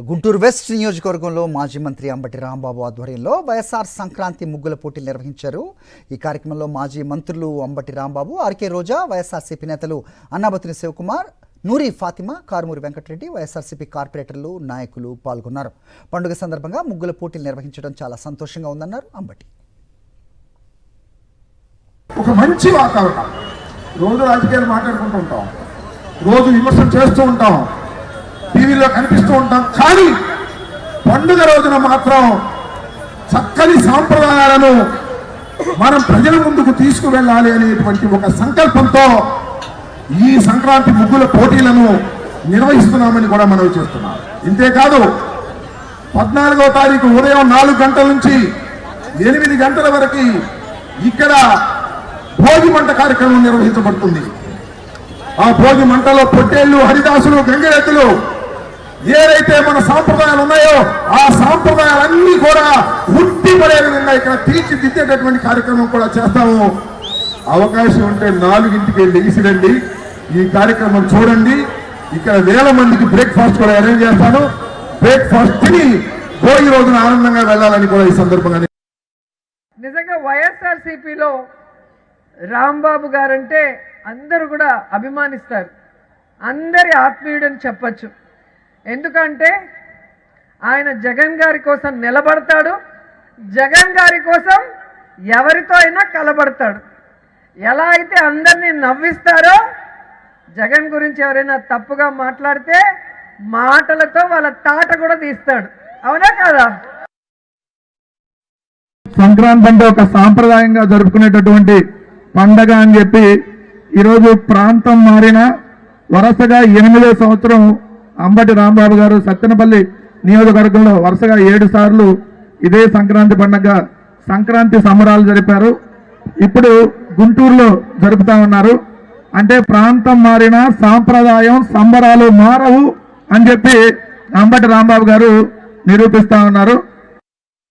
Guntur west నియోజకవర్గంలో మాజీ మంత్రి అంబటి రాంబాబు ఆధ్వర్యంలో వైఎస్ఆర్ సంక్రాంతి ముగ్గుల పోటీలు నిర్వహించారు. ఈ కార్యక్రమంలో మాజీ మంత్రులు అంబటి రాంబాబు, ఆర్కే రోజా, వైఎస్ఆర్సీపీ నేతలు అన్నాబత్తుని శివకుమార్, నూరి ఫాతిమా, కారుమూరి వెంకటరెడ్డి, వైఎస్ఆర్సీపీ కార్పొరేటర్లు, నాయకులు పాల్గొన్నారు. పండుగ సందర్భంగా ముగ్గుల పోటీలు నిర్వహించడం చాలా సంతోషంగా ఉందన్నారు అంబటి. ఒక మంచి వాతావరణం, రోజు రాజకీయాలు మాట్లాడుకుంటూ ఉంటాం, రోజు విమర్శలు చేస్తూ ఉంటాం, టీవీలో కనిపిస్తూ ఉంటాం. కానీ పండుగ రోజున మాత్రం చక్కని సాంప్రదాయాలను మనం ప్రజల ముందుకు తీసుకువెళ్ళాలి అనేటువంటి ఒక సంకల్పంతో ఈ సంక్రాంతి ముగ్గుల పోటీలను నిర్వహిస్తున్నామని కూడా మనం చేస్తున్నాం. ఇంతేకాదు 14వ తారీఖు ఉదయం 4 గంటల నుంచి 8 గంటల వరకు ఇక్కడ భోగి మంట కార్యక్రమం నిర్వహించబడుతుంది. ఆ భోగి మంటలో పొట్టేళ్లు, హరిదాసులు, గంగరెద్దులు ఏదైతే మన సాంప్రదాయాలు ఉన్నాయో ఆ సాంప్రదాయాలన్నీ కూడా ఉట్టిపడే విధంగా ఇక్కడ తీర్చిదిద్దేటటువంటి కార్యక్రమం కూడా చేస్తాము. అవకాశం ఉంటే 4ంటికి లెగిసిరండి, ఈ కార్యక్రమం చూడండి. ఇక్కడ వేల మందికి బ్రేక్ఫాస్ట్ కూడా అరేంజ్ చేస్తాను. బ్రేక్ఫాస్ట్ తిని భోగి రోజున ఆనందంగా వెళ్ళాలని కూడా ఈ సందర్భంగా. నిజంగా వైఎస్ఆర్సీపీలో రాంబాబు గారంటే అందరూ కూడా అభిమానిస్తారు, అందరి ఆత్మీయుడని చెప్పచ్చు. ఎందుకంటే ఆయన జగన్ గారి కోసం నిలబడతాడు, జగన్ గారి కోసం ఎవరితో అయినా కలబడతాడు. ఎలా అయితే అందరినీ నవ్విస్తారో, జగన్ గురించి ఎవరైనా తప్పుగా మాట్లాడితే మాటలతో వాళ్ళ తాట కూడా తీస్తాడు. అవునా కాదా? సంక్రాంతి అంటే ఒక సాంప్రదాయంగా జరుపుకునేటటువంటి పండగ అని చెప్పి ఈరోజు ప్రాంతం మారిన వరుసగా 8వ సంవత్సరం అంబటి రాంబాబు గారు సత్తెనపల్లి నియోజకవర్గంలో వరుసగా 7 సార్లు ఇదే సంక్రాంతి పండగ సంక్రాంతి సంబరాలు జరిపారు. ఇప్పుడు గుంటూరులో జరుపుతా ఉన్నారు. అంటే ప్రాంతం మారిన సాంప్రదాయం సంబరాలు మారవు అని చెప్పి అంబటి రాంబాబు గారు నిరూపిస్తా ఉన్నారు.